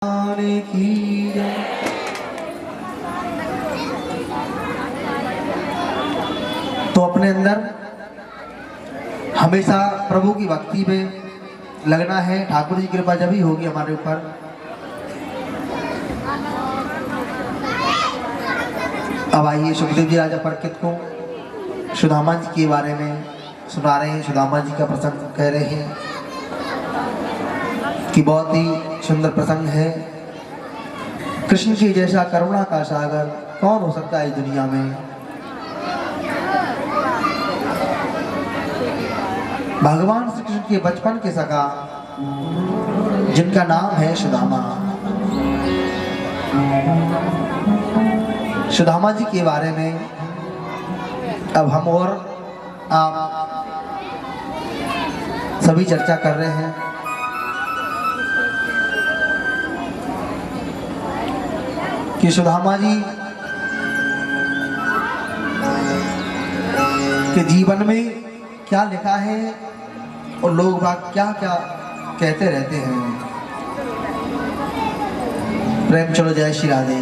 की तो अपने अंदर हमेशा प्रभु की भक्ति में लगना है। ठाकुर जी की कृपा जब ही होगी हमारे ऊपर। अब आइए सुखदेव जी राजा परकित को सुदामा जी के बारे में सुना रहे हैं। सुदामा जी का प्रसंग कह रहे हैं कि बहुत ही सुंदर प्रसंग है। कृष्ण की जैसा करुणा का सागर कौन हो सकता है इस दुनिया में। भगवान श्री कृष्ण के बचपन के सखा जिनका नाम है सुदामा। सुदामा जी के बारे में अब हम और आप सभी चर्चा कर रहे हैं। कि सुदामा जी के जीवन में क्या लिखा है और लोग बात क्या क्या कहते रहते हैं। प्रेम चलो जय श्री राधे।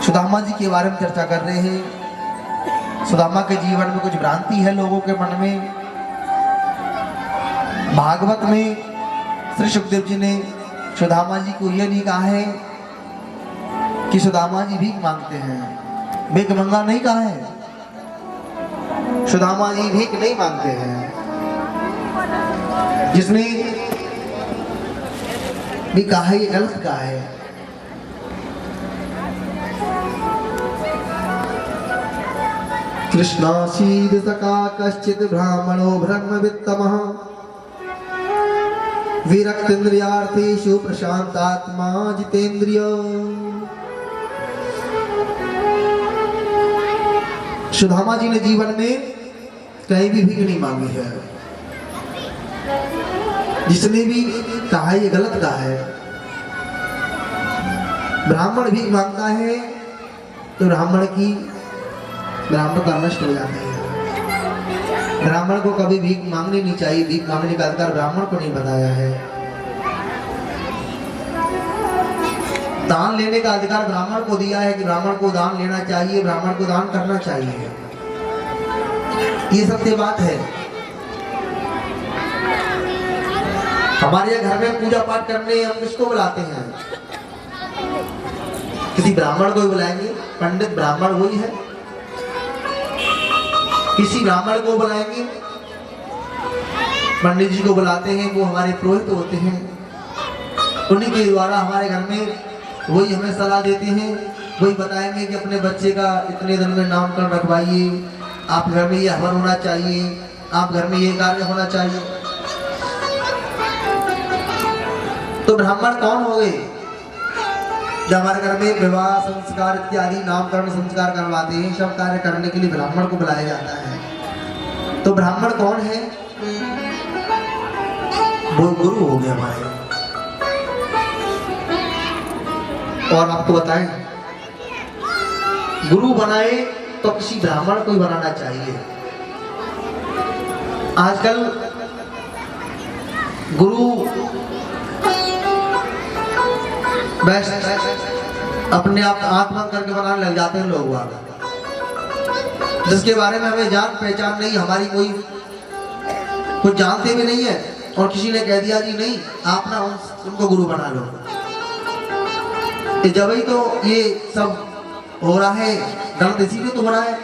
सुदामा जी के बारे में चर्चा कर रहे हैं। सुदामा के जीवन में कुछ भ्रांति है लोगों के मन में। भागवत में श्री सुखदेव जी ने सुदामा जी को यह नहीं कहा है कि सुदामा जी भीख मांगते हैं। भीख मंगा नहीं कहा है। सुदामा जी भीख नहीं मांगते हैं। जिसने भी कहा है ये गलत कहा है। कृष्णासीद सका कश्चित ब्राह्मणो ब्रह्मवित्तमः विरक्तेन्द्रियार्थेषु प्रशांतात्मा जितेन्द्रिय। सुदामा जी ने जीवन में कहीं भी भीख नहीं मांगी है। जिसने भी कहा ये गलत कहा है। ब्राह्मण भीख मांगता है तो ब्राह्मणता नष्ट हो जाती है। ब्राह्मण को कभी भीख मांगनी नहीं चाहिए। भीख मांगने का अधिकार ब्राह्मण को नहीं बताया है। दान लेने का अधिकार ब्राह्मण को दिया है कि ब्राह्मण को दान लेना चाहिए, ब्राह्मण को दान करना चाहिए। ये सत्य बात है। हमारे यहाँ घर में पूजा पाठ करने हम किसको बुलाते हैं? किसी ब्राह्मण को ही बुलाएंगे। पंडित ब्राह्मण वही है। किसी ब्राह्मण को बुलाएंगे, पंडित जी को बुलाते हैं, वो हमारे पुरोहित होते हैं। उन्हीं के द्वारा हमारे घर में वही हमें सलाह देते हैं। वही बताएंगे कि अपने बच्चे का इतने दिन में नामकरण रखवाइए, आप घर में ये हवन होना चाहिए, आप घर में ये कार्य होना चाहिए। तो ब्राह्मण कौन हो गए? जब हमारे घर में विवाह संस्कार इत्यादि नामकरण संस्कार करवाते हैं, सब कार्य करने के लिए ब्राह्मण को बुलाया जाता है। तो ब्राह्मण कौन है? वो गुरु हो गए हमारे। और आपको बताएं, गुरु बनाए तो किसी ब्राह्मण को ही बनाना चाहिए। आजकल गुरु अपने आप आंख बंद करके बनाने लग जाते हैं लोग वहां, जिसके बारे में हमें जान पहचान नहीं, हमारी कोई कुछ जानते भी नहीं है। और किसी ने कह दिया जी नहीं आप ना उनको गुरु बना लो। जब ही तो ये सब हो रहा है गलत इसीलिए तो हो रहा है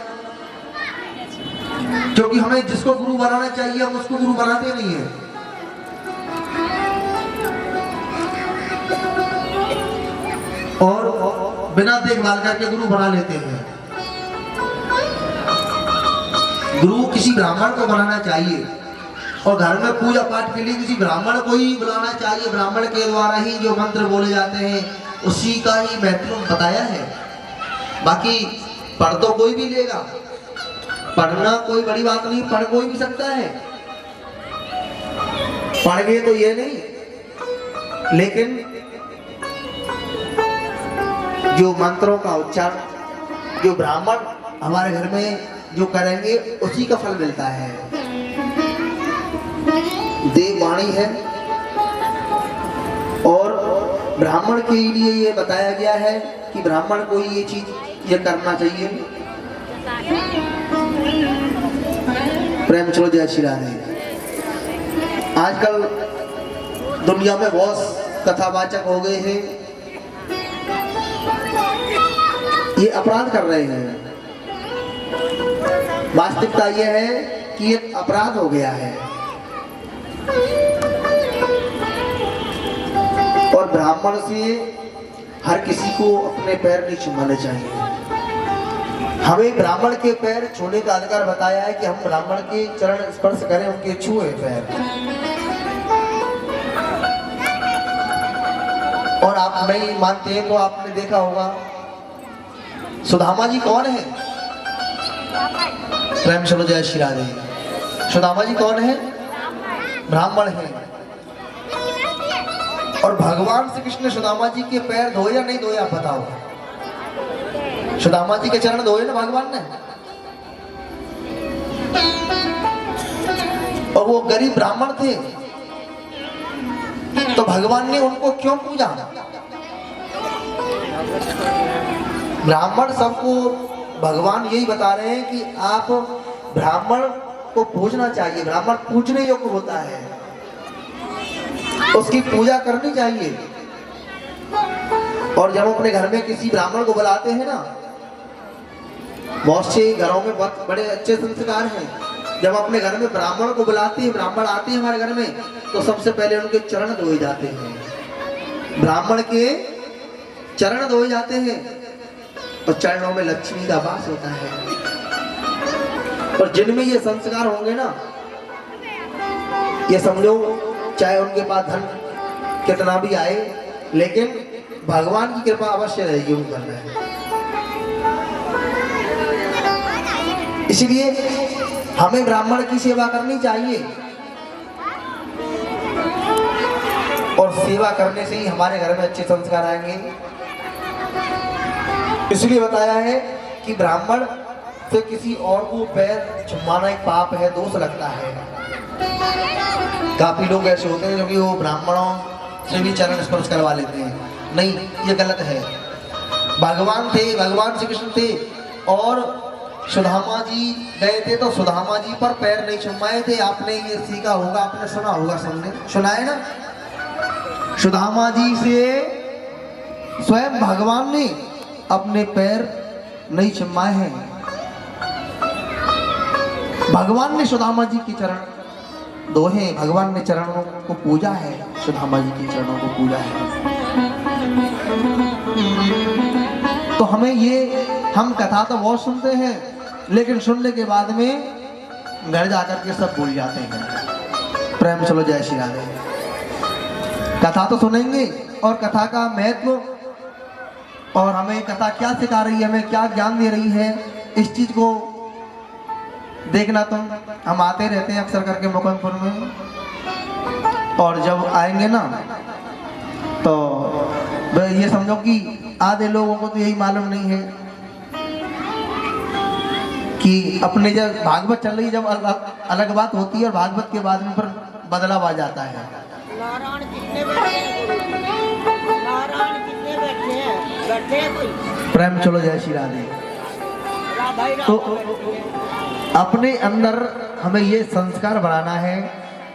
क्योंकि हमें जिसको गुरु बनाना चाहिए हम उसको गुरु बनाते नहीं है। और बिना देखभाल करके गुरु बना लेते हैं। गुरु किसी ब्राह्मण को बनाना चाहिए और घर में पूजा पाठ के लिए किसी ब्राह्मण को ही बुलाना चाहिए। ब्राह्मण के द्वारा ही जो मंत्र बोले जाते हैं उसी का ही महत्व बताया है। बाकी पढ़ तो कोई भी लेगा, पढ़ना कोई बड़ी बात नहीं, पढ़ कोई भी सकता है। पढ़ गए तो ये नहीं, लेकिन जो मंत्रों का उच्चारण जो ब्राह्मण हमारे घर में जो करेंगे उसी का फल मिलता है। देव वाणी है ब्राह्मण के लिए ये बताया गया है कि ब्राह्मण को ये चीज ये करना चाहिए। प्रेम चलो जय श्री राधे। आजकल दुनिया में बहुत कथावाचक हो गए हैं, ये अपराध कर रहे हैं। वास्तविकता ये है कि ये अपराध हो गया है और ब्राह्मण से हर किसी को अपने पैर नहीं छूने चाहिए। हमें ब्राह्मण के पैर छूने का अधिकार बताया है कि हम ब्राह्मण के चरण स्पर्श करें, उनके छुए पैर। और आप नहीं मानते हैं तो आपने देखा होगा सुदामा जी कौन है? प्रेम चलो जय श्री राधे। सुदामा जी कौन है? ब्राह्मण है। और भगवान श्री कृष्ण ने सुदामा जी के पैर धोए या नहीं धोए आप बताओ? सुदामा जी के चरण धोए ना भगवान ने। और वो गरीब ब्राह्मण थे तो भगवान ने उनको क्यों पूजा? ब्राह्मण सबको भगवान यही बता रहे हैं कि आप ब्राह्मण को पूजना चाहिए। ब्राह्मण पूजने योग्य होता है, उसकी पूजा करनी चाहिए। और जब अपने घर में किसी ब्राह्मण को बुलाते हैं ना, बहुत से घरों में बहुत बड़े अच्छे संस्कार हैं। जब अपने घर में ब्राह्मण को बुलाते हैं, ब्राह्मण आते हैं हमारे घर में, तो सबसे पहले उनके चरण धोए जाते हैं। ब्राह्मण के चरण धोए जाते हैं और चरणों में लक्ष्मी का वास होता है। और जिनमें ये संस्कार होंगे ना, ये समझो चाहे उनके पास धन कितना भी आए, लेकिन भगवान की कृपा अवश्य रहेगी उन पर में। इसलिए हमें ब्राह्मण की सेवा करनी चाहिए और सेवा करने से ही हमारे घर में अच्छे संस्कार आएंगे। इसलिए बताया है कि ब्राह्मण से किसी और को पैर छुमाना एक पाप है, दोष लगता है। काफी लोग ऐसे होते हैं जो कि वो ब्राह्मणों से भी चरण स्पर्श करवा लेते हैं। नहीं, ये गलत है। भगवान थे, भगवान श्री कृष्ण थे और सुदामा जी गए थे तो सुदामा जी पर पैर नहीं छुमाए थे। आपने ये सीखा होगा, आपने सुना होगा, सबने सुना है ना। सुदामा जी से स्वयं भगवान ने अपने पैर नहीं छुमाए हैं। भगवान ने सुदामा जी के चरण धोए, भगवान ने चरणों को पूजा है, सुदामा जी के चरणों को पूजा है। तो हमें ये, हम कथा तो बहुत सुनते हैं, लेकिन सुनने के बाद में घर जाकर के सब भूल जाते हैं। प्रेम चलो जय श्री राधे। कथा तो सुनेंगे और कथा का महत्व और हमें कथा क्या सिखा रही है, हमें क्या ज्ञान दे रही है, इस चीज को देखना। तो हम आते रहते हैं अक्सर करके मुकुंदपुर में, और जब आएंगे ना तो ये समझो कि आधे लोगों को तो यही मालूम नहीं है कि अपने जब भागवत चल रही, जब अलग बात होती है और भागवत के बाद में पर बदलाव आ जाता है। प्रेम चलो जय श्री राधे। तो अपने अंदर हमें ये संस्कार बढ़ाना है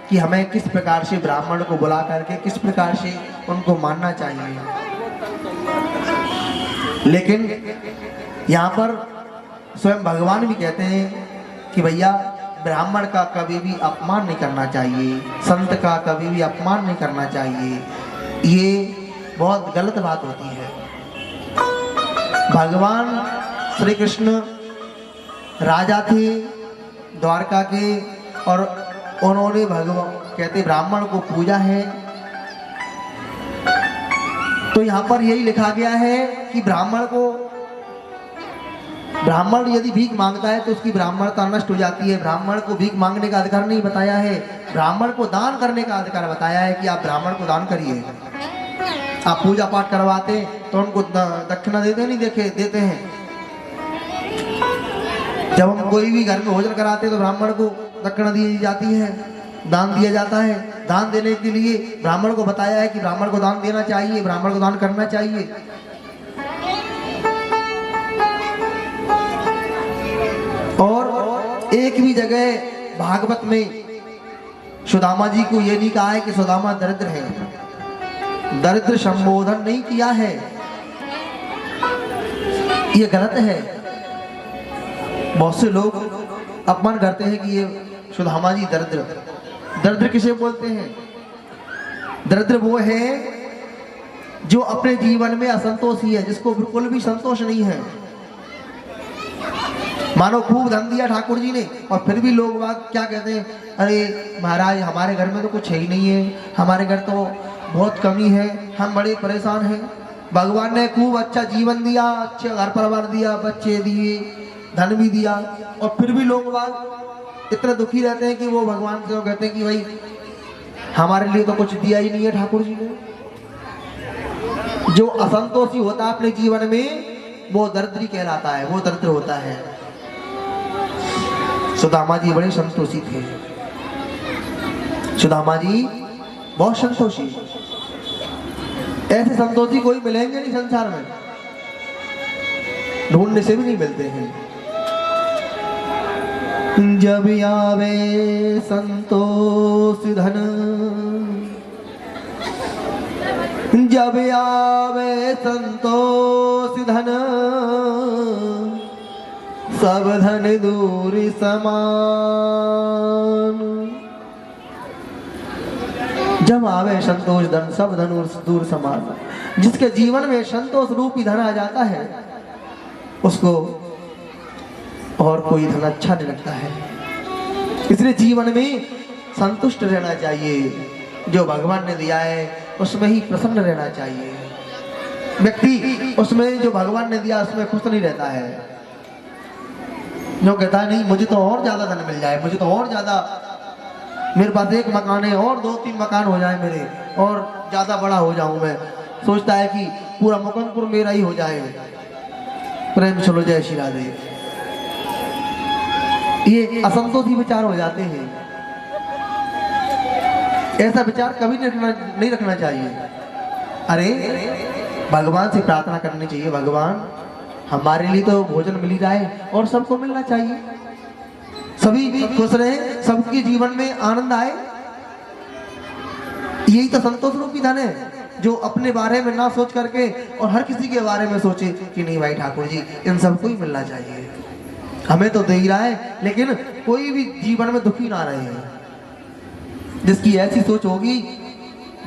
कि हमें किस प्रकार से ब्राह्मण को बुला करके किस प्रकार से उनको मानना चाहिए। लेकिन यहाँ पर स्वयं भगवान भी कहते हैं कि भैया ब्राह्मण का कभी भी अपमान नहीं करना चाहिए, संत का कभी भी अपमान नहीं करना चाहिए। ये बहुत गलत बात होती है। भगवान श्री कृष्ण राजा थे द्वारका के, और उन्होंने भगवान कहते ब्राह्मण को पूजा है। तो यहाँ पर यही लिखा गया है कि ब्राह्मण यदि भीख मांगता है तो उसकी ब्राह्मणता नष्ट हो जाती है। ब्राह्मण को भीख मांगने का अधिकार नहीं बताया है, ब्राह्मण को दान करने का अधिकार बताया है कि आप ब्राह्मण को दान करिए। आप पूजा पाठ करवाते तो उनको दक्षिणा देते नहीं, देते हैं। जब हम कोई भी घर में भोजन कराते तो ब्राह्मण को दक्षिणा दी जाती है, दान दिया जाता है। दान देने के लिए ब्राह्मण को बताया है कि ब्राह्मण को दान देना चाहिए, ब्राह्मण को दान करना चाहिए। और एक भी जगह भागवत में सुदामा जी को यह नहीं कहा है कि सुदामा दरिद्र है, दरिद्र संबोधन नहीं किया है, ये गलत है। बहुत से लोग अपमान करते हैं कि ये सुदामा जी दरिद्र। दरिद्र किसे बोलते हैं? दरिद्र वो है जो अपने जीवन में असंतोषी है, जिसको बिल्कुल भी संतोष नहीं है। मानो खूब धन दिया ठाकुर जी ने और फिर भी लोग क्या कहते हैं, अरे महाराज हमारे घर में तो कुछ है ही नहीं है, हमारे घर तो बहुत कमी है, हम बड़े परेशान हैं। भगवान ने खूब अच्छा जीवन दिया, अच्छे घर परिवार दिया, बच्चे दिए, धन भी दिया, और फिर भी लोग इतने दुखी रहते हैं कि वो भगवान से कहते हैं कि भाई हमारे लिए तो कुछ दिया ही नहीं है ठाकुर जी ने। जो असंतोषी होता है अपने जीवन में वो दरिद्री कहलाता है, वो दरिद्र होता है। सुदामा जी बड़े संतोषी थे, सुदामा जी बहुत संतोषी। ऐसे संतोषी कोई मिलेंगे नहीं संसार में, ढूंढने से भी नहीं मिलते हैं। जब आवे संतोष धन, जब आवे संतोष धन, सब धन दूर समान। जब आवे संतोष धन सब धन दूर समान। जिसके जीवन में संतोष रूपी धन आ जाता है उसको और कोई धन अच्छा नहीं लगता है। इसलिए जीवन में संतुष्ट रहना चाहिए, जो भगवान ने दिया है उसमें ही प्रसन्न रहना चाहिए। व्यक्ति उसमें जो भगवान ने दिया उसमें खुश नहीं रहता है, जो कहता है नहीं मुझे तो और ज्यादा धन मिल जाए, मुझे तो और ज्यादा, मेरे पास एक मकान है और 2-3 मकान हो जाए मेरे, और ज्यादा बड़ा हो जाऊं मैं। सोचता है कि पूरा मुकुंदपुर मेरा ही हो जाए। प्रेम चलो जय श्री राधे। ये असंतोषी विचार हो जाते हैं। ऐसा विचार कभी नहीं रखना चाहिए। अरे भगवान से प्रार्थना करनी चाहिए, भगवान हमारे लिए तो भोजन मिल ही जाए और सबको मिलना चाहिए, सभी खुश रहे, सबके जीवन में आनंद आए। यही तो संतोष रूपी धन है, जो अपने बारे में ना सोच करके और हर किसी के बारे में सोचे कि नहीं भाई ठाकुर जी इन सबको ही मिलना चाहिए, हमें तो दे ही रहा है, लेकिन कोई भी जीवन में दुखी ना रहे। जिसकी ऐसी सोच होगी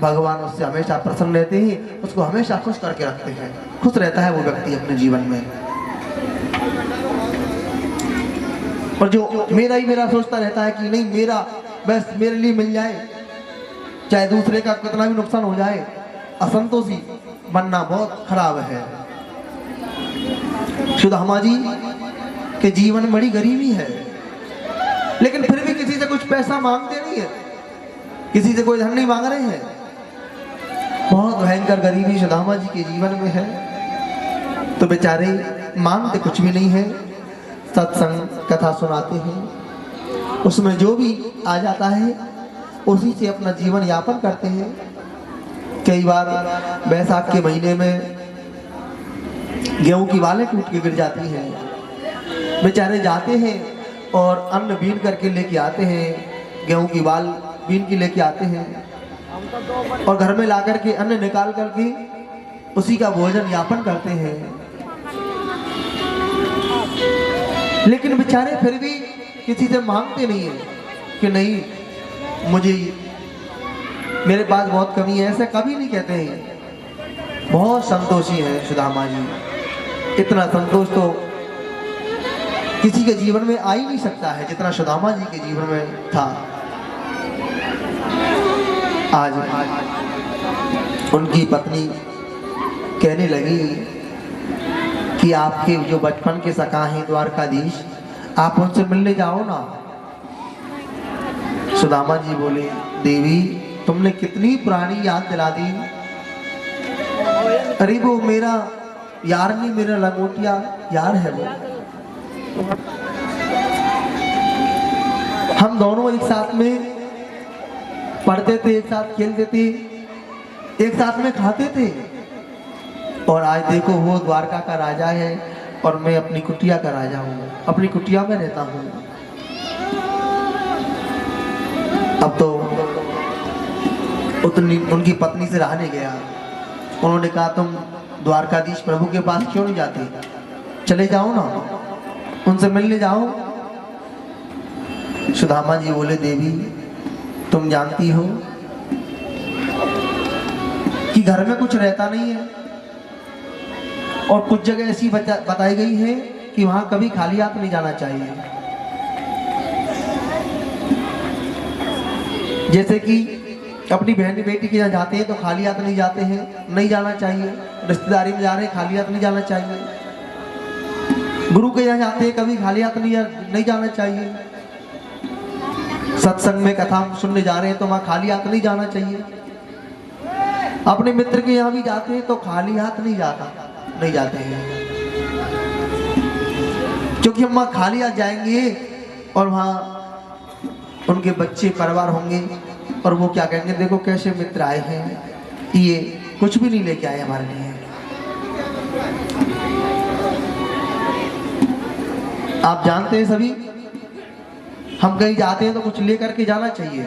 भगवान उससे हमेशा प्रसन्न रहते हैं, उसको हमेशा खुश करके रखते हैं, खुश रहता है वो व्यक्ति अपने जीवन में। और जो मेरा ही मेरा सोचता रहता है कि नहीं मेरा बस मेरे लिए मिल जाए, चाहे दूसरे का कितना भी नुकसान हो जाए, असंतोषी बनना बहुत खराब है। सुदामा जी के जीवन में बड़ी गरीबी है, लेकिन फिर भी किसी से कुछ पैसा मांगते नहीं है, किसी से कोई धन नहीं मांग रहे हैं। बहुत भयंकर गरीबी सुदामा जी के जीवन में है, तो बेचारे मांगते कुछ भी नहीं है, सत्संग कथा सुनाते हैं, उसमें जो भी आ जाता है उसी से अपना जीवन यापन करते हैं। कई बार बैसाख के महीने में गेहूं की बालें टूट के गिर जाती हैं, बेचारे जाते हैं और अन्न बीन करके लेके आते हैं, गेहूं की बाल बीन के लेके आते हैं और घर में ला करके अन्न निकाल करके उसी का भोजन यापन करते हैं। लेकिन बेचारे फिर भी किसी से मांगते नहीं है कि नहीं मुझे मेरे पास बहुत कमी है, ऐसा कभी नहीं कहते हैं। बहुत संतोषी है सुदामा जी, इतना संतोष तो किसी के जीवन में आ ही नहीं सकता है जितना सुदामा जी के जीवन में था। आज उनकी पत्नी कहने लगी कि आपके जो बचपन के सखा हैं द्वारकाधीश, आप उनसे मिलने जाओ ना। सुदामा जी बोले देवी तुमने कितनी पुरानी याद दिला दी, अरे वो मेरा यार नहीं, मेरा लंगोटिया यार है वो, हम दोनों एक साथ में पढ़ते थे, एक साथ खेलते थे, एक साथ में खाते थे। और आज देखो वो द्वारका का राजा है और मैं अपनी कुटिया का राजा हूँ, अपनी कुटिया में रहता हूँ। अब तो उतनी उनकी पत्नी से रहा नहीं गया। उन्होंने कहा तुम द्वारकाधीश प्रभु के पास क्यों नहीं जाते, चले जाओ ना, उनसे मिलने जाओ। सुदामा जी बोले देवी तुम जानती हो कि घर में कुछ रहता नहीं है और कुछ जगह ऐसी बताई गई है कि वहां कभी खाली हाथ नहीं जाना चाहिए। जैसे कि अपनी बहन बेटी के यहाँ जाते हैं तो खाली हाथ नहीं जाते हैं, नहीं जाना चाहिए। रिश्तेदारी में जा रहे हैं खाली हाथ नहीं जाना चाहिए। गुरु के यहाँ जाते हैं कभी खाली हाथ नहीं जाना चाहिए। सत्संग में कथा सुनने जा रहे हैं तो वहां खाली हाथ नहीं जाना चाहिए। अपने मित्र के यहाँ भी जाते हैं तो खाली हाथ नहीं जाते हैं, क्योंकि हम वहां खाली हाथ जाएंगे और वहां उनके बच्चे परिवार होंगे और वो क्या कहेंगे, देखो कैसे मित्र आए हैं, ये कुछ भी नहीं लेके आए हमारे लिए। आप जानते हैं सभी, हम कहीं जाते हैं तो कुछ लेकर के जाना चाहिए।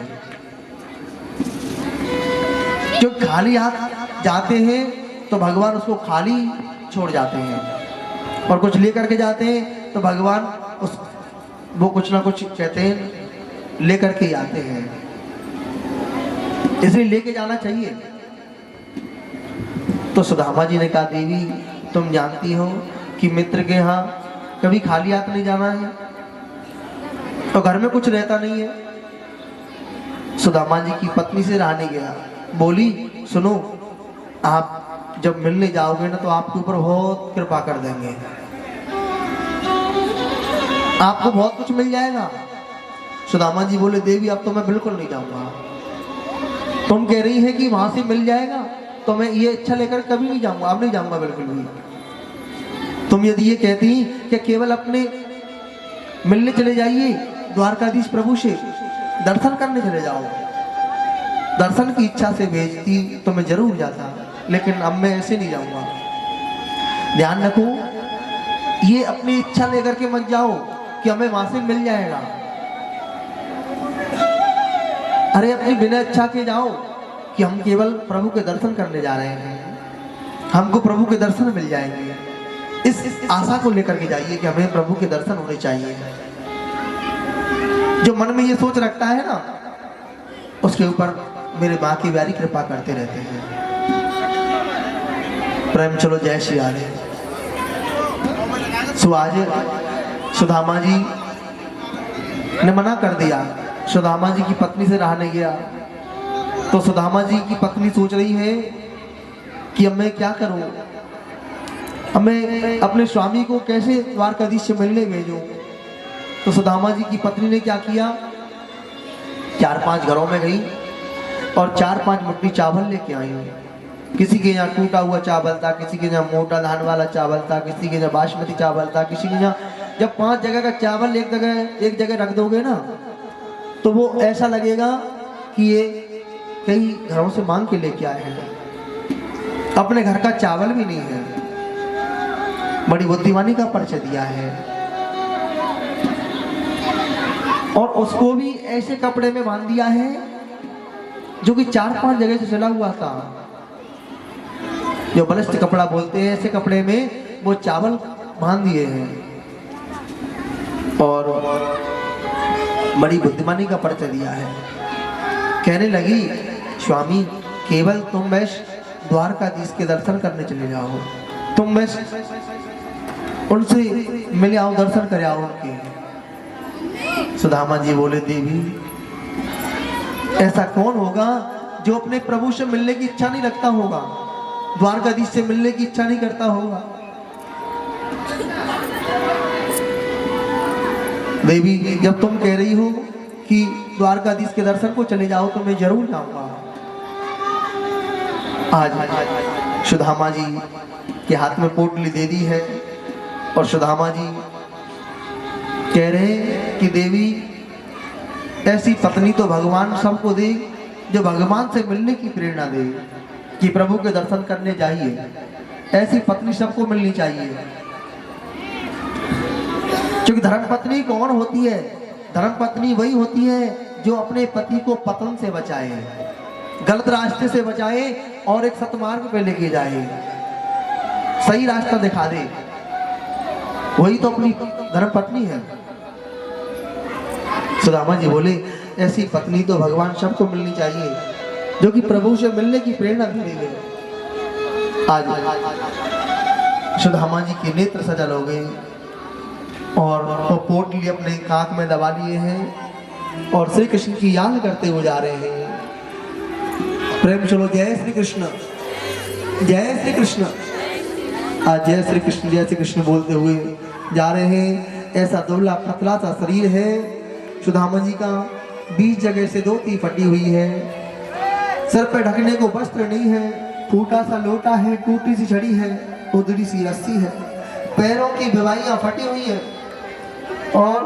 जो खाली हाथ जाते हैं तो भगवान उसको खाली छोड़ जाते हैं, और कुछ लेकर के जाते हैं तो भगवान वो कुछ ना कुछ कहते हैं लेकर के आते हैं। इसलिए लेके जाना चाहिए। तो सुदामा जी ने कहा देवी तुम जानती हो कि मित्र के यहाँ कभी खाली हाथ नहीं जाना है तो घर में कुछ रहता नहीं है। सुदामा जी की पत्नी से रहा नहीं गया, बोली सुनो आप जब मिलने जाओगे ना तो आपके ऊपर बहुत कृपा कर देंगे, आपको बहुत कुछ मिल जाएगा। सुदामा जी बोले देवी अब तो मैं बिल्कुल नहीं जाऊंगा। तुम कह रही है कि वहां से मिल जाएगा तो मैं ये इच्छा लेकर कभी नहीं जाऊंगा, अब नहीं जाऊंगा बिल्कुल भी। तुम यदि ये कहती कि केवल अपने मिलने चले जाइए द्वारकाधीश प्रभु से, दर्शन करने चले जाओ, दर्शन की इच्छा से भेजती तो मैं जरूर जाता, लेकिन अब मैं ऐसे नहीं जाऊंगा। ध्यान रखो, ये अपनी इच्छा लेकर के मत जाओ कि हमें वहां से मिल जाएगा। अरे अपनी बिना इच्छा के जाओ कि हम केवल प्रभु के दर्शन करने जा रहे हैं, हमको प्रभु के दर्शन मिल जाएंगे। इस आशा को लेकर के जाइए कि हमें प्रभु के दर्शन होने चाहिए। जो मन में ये सोच रखता है ना, उसके ऊपर मेरे माँ की प्यारी कृपा करते रहते हैं। प्रेम चलो जय श्री राधे। आज सुदामा जी ने मना कर दिया, सुदामा जी की पत्नी से रहा नहीं गया। तो सुदामा जी की पत्नी सोच रही है कि अब मैं क्या करूं, अब मैं अपने स्वामी को कैसे द्वारकाधीश से मिलने भेजूं। तो सुदामा जी की पत्नी ने क्या किया, 4-5 घरों में गई और 4-5 मुट्ठी चावल लेके आई। किसी के यहाँ टूटा हुआ चावल था, किसी के यहाँ मोटा धान वाला चावल था, किसी के यहाँ बासमती चावल था, किसी के यहाँ। जब 5 जगह का चावल एक जगह रख दोगे ना तो वो ऐसा लगेगा कि ये कई घरों से मांग के लेके आए हैं, अपने घर का चावल भी नहीं है। बड़ी बुद्धिमानी का परिचय दिया है। और उसको भी ऐसे कपड़े में बांध दिया है जो कि 4-5 जगह से चला हुआ था, जो बलिष्ठ कपड़ा बोलते हैं, ऐसे कपड़े में वो चावल बांध दिए हैं। और बड़ी बुद्धिमानी का परिचय दिया है। कहने लगी स्वामी केवल तुम बस द्वारकाधीश के दर्शन करने चले जाओ, तुम बस उनसे मिले आओ, दर्शन करे आओ उनके। सुदामा जी बोले देवी ऐसा कौन होगा जो अपने प्रभु से मिलने की इच्छा नहीं रखता होगा, द्वारकाधीश से मिलने की इच्छा नहीं करता होगा। देवी जब तुम कह रही हो कि द्वारकाधीश के दर्शन को चले जाओ तो मैं जरूर जाऊंगा। आज सुदामा जी के हाथ में पोटली दे दी है और सुदामा जी कह रहे हैं कि देवी ऐसी पत्नी तो भगवान सबको दे जो भगवान से मिलने की प्रेरणा दे कि प्रभु के दर्शन करने जाइए। ऐसी पत्नी सबको मिलनी चाहिए। क्योंकि धर्मपत्नी कौन होती है? धर्मपत्नी वही होती है जो अपने पति को पतन से बचाए, गलत रास्ते से बचाए और एक सतमार्ग पे लेके जाए, सही रास्ता दिखा दे। वही तो अपनी धर्मपत्नी है। सुदामा जी बोले ऐसी पत्नी तो भगवान सबको मिलनी चाहिए जो कि प्रभु से मिलने की प्रेरणा देंगे। आज सुदामा जी के नेत्र सजल हो गए और वो पोटली अपने कांख में दबा लिए हैं और श्री कृष्ण की याद करते हुए जा रहे हैं। प्रेम चलो जय श्री कृष्ण, जय श्री कृष्ण। आज जय श्री कृष्ण बोलते हुए जा रहे हैं। ऐसा दुबला पतला सा शरीर है सुदामा जी का, 20 जगह से धोती फटी हुई है, सर पे ढकने को वस्त्र नहीं है, फूटा सा लोटा है, टूटी सी छड़ी है, उधड़ी सी रस्सी है, पैरों की बेवाइयां फटी हुई है और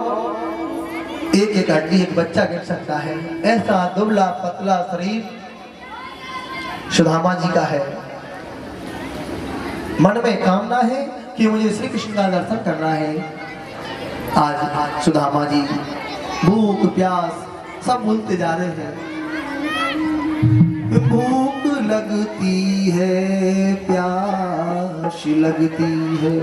एक एक हड्डी एक बच्चा गिर सकता है। ऐसा दुबला पतला शरीर सुदामा जी का है। मन में कामना है कि मुझे श्री कृष्ण का दर्शन करना है। आज सुदामा जी भूख प्यास सब भूलते जा रहे हैं। भूख लगती है, प्यास लगती है,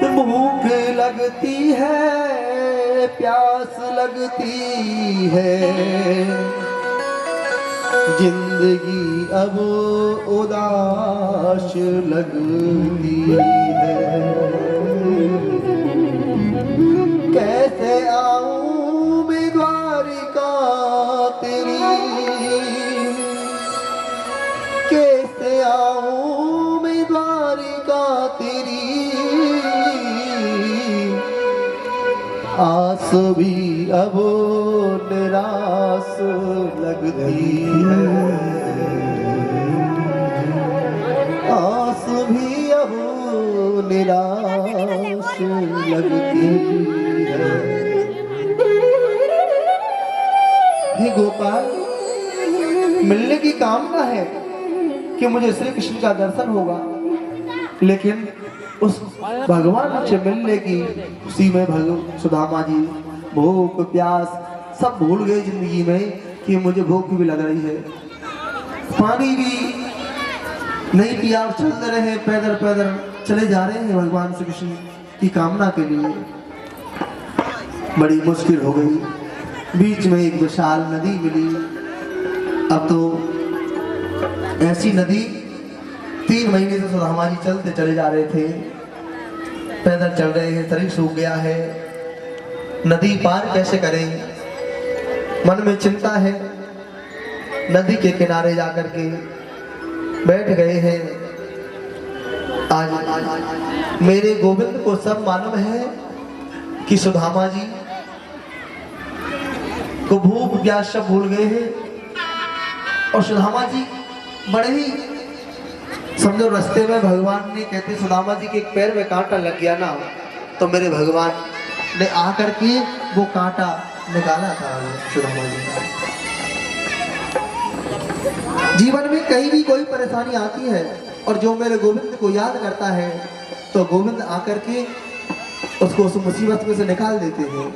भूख लगती है, प्यास लगती है, जिंदगी अब उदास लगती है। कैसे आऊं मैं द्वारिका तेरी, कैसे आऊं मैं द्वारिका तेरी, आस भी अब निराश लगती है, आस भी अब निराश लगती है। हे गोपाल, मिलने की कामना है कि मुझे श्री कृष्ण का दर्शन होगा, लेकिन उस भगवान से मिलने की उसी में सुदामा जी भूख प्यास सब भूल गए जिंदगी में कि मुझे भूख भी लग रही है, पानी भी नहीं पिया, चल रहे हैं पैदल पैदल चले जा रहे हैं भगवान श्री कृष्ण की कामना के लिए। बड़ी मुश्किल हो गई। बीच में एक विशाल नदी मिली। अब तो ऐसी नदी 3 महीने से सुदामा जी चलते चले जा रहे थे, पैदल चल रहे हैं, शरीर सूख गया है, नदी पार कैसे करें, मन में चिंता है। नदी के किनारे जाकर के बैठ गए हैं। आज मेरे गोविंद को सब मालूम है कि सुदामा जी को भूख प्यास सब भूल गए हैं और सुदामा जी बड़े ही समझो रास्ते में भगवान ने कहते सुदामा जी के एक पैर में कांटा लग गया ना, तो मेरे भगवान ने आकर के वो कांटा निकाला था सुदामा जी का। जीवन में कहीं भी कोई परेशानी आती है और जो मेरे गोविंद को याद करता है तो गोविंद आकर के उसको उस मुसीबत में से निकाल देते हैं।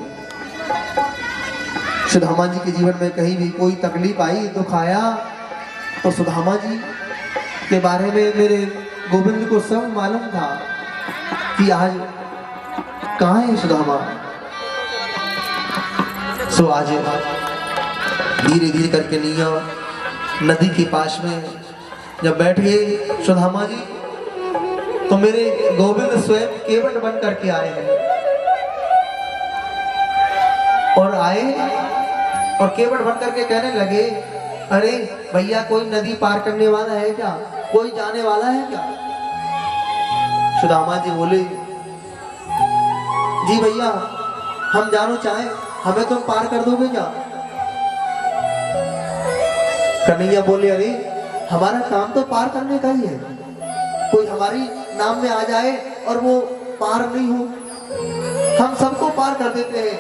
सुदामा जी के जीवन में कहीं भी कोई तकलीफ आई, दुख आया, तो सुदामा जी के बारे में मेरे गोविंद को सब मालूम था कि आज कहाँ है सुदामा। सो आज धीरे धीरे करके निया नदी के पास में जब बैठ गए सुदामा जी, तो मेरे गोविंद स्वयं केवट बन करके आए हैं और आए और केवट बन करके कहने लगे, अरे भैया कोई नदी पार करने वाला है क्या, कोई जाने वाला है क्या? सुदामा जी बोले, जी भैया हम जानो चाहे हमें तुम पार कर दोगे क्या? कन्हैया बोले, अरे हमारा काम तो पार करने का ही है, कोई हमारी नाम में आ जाए और वो पार नहीं हो, हम सबको पार कर देते हैं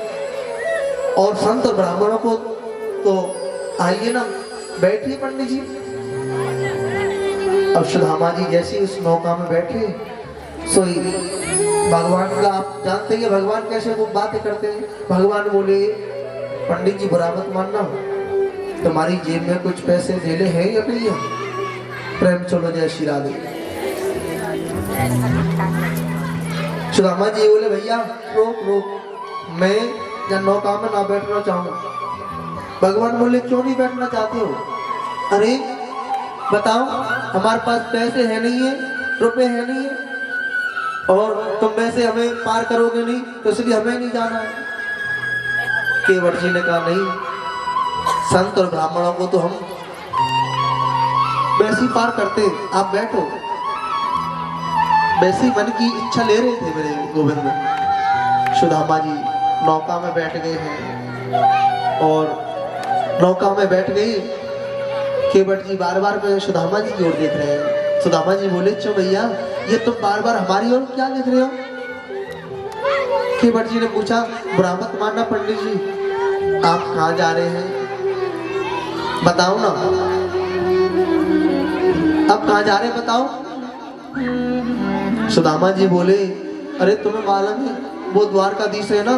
और संत और ब्राह्मणों को तो आइए ना, बैठिए पंडित जी। अब सुदामा जी जैसे उस नौका में बैठे, सोई भगवान का, आप जानते हैं भगवान कैसे वो बातें करते हैं। भगवान बोले, पंडित जी बुरा मत मानना, तुम्हारी जेब में कुछ पैसे धेले हैं या नहीं है? प्रेम चलो जय श्री राधे। सुदामा जी बोले, भैया रोक रोक, मैं जब नौका में ना बैठना चाहूँ। भगवान बोले, क्यों नहीं बैठना चाहते हो? अरे बताओ, हमारे पास पैसे है नहीं है, रुपए है नहीं है, और तुम वैसे हमें पार करोगे नहीं, तो इसलिए हमें नहीं जाना है। केवट जी ने कहा, नहीं, संत और ब्राह्मणों को तो हम वैसे ही पार करते, आप बैठो। वैसे ही मन की इच्छा ले रहे थे मेरे गोविंद। सुदामा जी नौका में बैठ गए हैं, और नौका में बैठ गए। केवट जी बार बार सुदामा जी की ओर देख रहे हैं। सुदामा जी बोले, चो भैया, ये तुम बार बार हमारी ओर क्या देख रहे हो? केवट जी ने पूछा, बुरा मत मानना पंडित जी, आप कहाँ जा रहे हैं? बताओ ना, आप कहाँ जा रहे हैं, बताओ। सुदामा जी बोले, अरे तुम्हें मालूम है वो द्वारकाधीश है ना,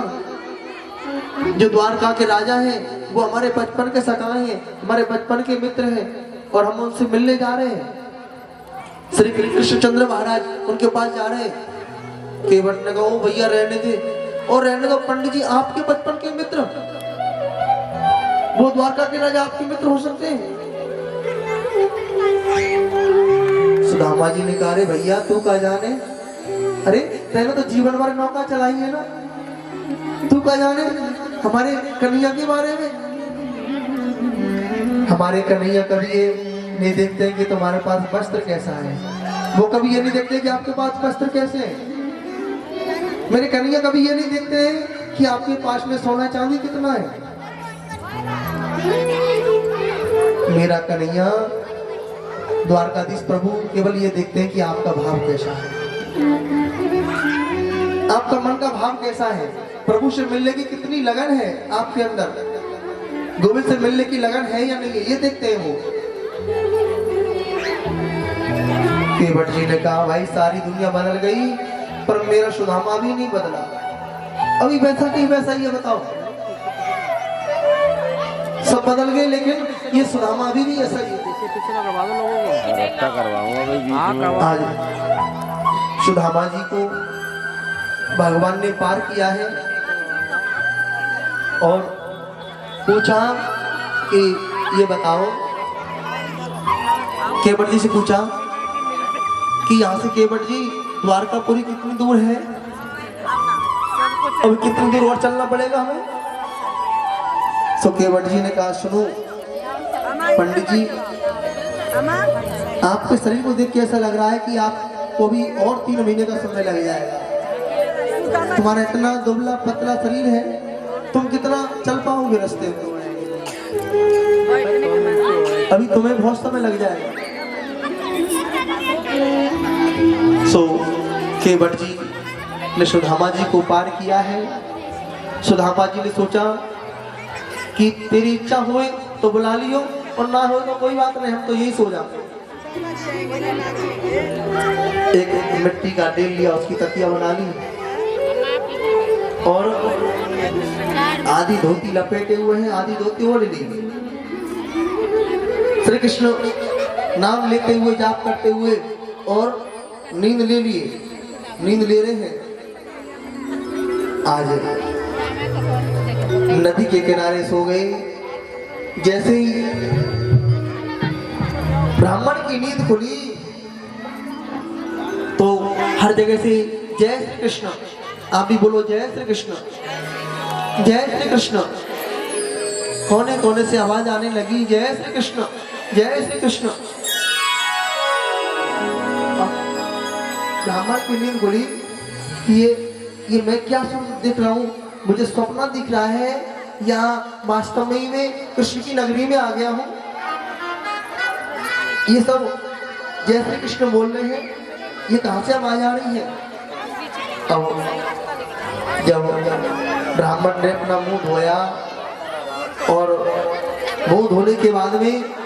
जो द्वारका के राजा हैं, वो हमारे बचपन के सखाए हैं, हमारे बचपन के मित्र हैं, और हम उनसे मिलने जा रहे हैं। श्री कृष्णचंद्र महाराज उनके पास जा रहे हैं। केवट ने कहा, ओ भैया रहने दे, और रहने दो पंडित जी, आपके बचपन के मित्र, वो द्वारका के राजा आपके मित्र हो सकते हैं? सुदामा जी ने कहा, अरे भैया तू कहा जाने, अरे पहले तो जीवन भर नौका चलाई है ना, तू कहा जाने हमारे कन्हैया के बारे में। हमारे कन्हैया कभी ये नहीं देखते कि तुम्हारे पास वस्त्र कैसा है, वो कभी ये नहीं देखते कि आपके पास वस्त्र कैसे है। मेरे कन्हैया कभी ये नहीं देखते हैं कि आपके पास में सोना चांदी कितना है। मेरा कन्हैया द्वारकाधीश प्रभु केवल ये देखते हैं कि आपका भाव कैसा है, आपका मन का भाव कैसा है, प्रभु से मिलने की कितनी लगन है आपके अंदर, गोविंद से मिलने की लगन है या नहीं है, ये देखते हैं वो। केवट जी ने कहा, भाई सारी दुनिया बदल गई, पर मेरा सुदामा भी नहीं बदला, अभी वैसा नहीं वैसा ही है। बताओ, सब बदल गए, लेकिन ये सुदामा अभी भी ऐसा ही है। आज सुदामा जी को भगवान ने पार किया है, और पूछा कि ये बताओ, केवट जी से पूछा कि यहाँ से केवट जी द्वारकापुरी कितनी दूर है, अभी कितनी दूर और चलना पड़ेगा हमें? तो केवट जी ने कहा, सुनो पंडित जी, आपके शरीर को देख के ऐसा लग रहा है कि आपको भी और 3 महीने का समय लग जाएगा। तुम्हारा इतना दुबला पतला शरीर है, तुम कितना चल पाओगे रास्ते में? अभी तुम्हें बहुत समय लग जाएगा। सो केवट जी ने सुदामा जी को पार किया है। सुदामा जी ने सोचा कि तेरी इच्छा होए तो बुला लियो, और ना हो तो कोई बात नहीं, हम तो यही सो जाते। एक मिट्टी का डेल लिया, उसकी तकिया बना ली, और आधी धोती लपेटे हुए हैं, आधी धोती ओढ़ ली। श्री कृष्ण नाम लेते हुए, जाप करते हुए, और नींद ले लिए, नींद ले रहे हैं। आज नदी के किनारे सो गए। जैसे ही ब्राह्मण की नींद खुली, तो हर जगह से जय श्री कृष्ण, आप भी बोलो जय श्री कृष्ण, जय श्री कृष्ण, कोने कोने से आवाज आने लगी, जय श्री कृष्ण, जय श्री कृष्ण। ब्राह्मण की नींद खुली कि ये मैं क्या देख रहा हूँ, मुझे स्वप्न दिख रहा है या वास्तव में ही मैं कृष्ण की नगरी में आ गया हूँ? ये सब जय श्री कृष्ण बोल रहे हैं, ये कहाँ से आवाज आ रही है? अब जब ब्राह्मण ने अपना मुंह धोया और बहुत होने के बाद में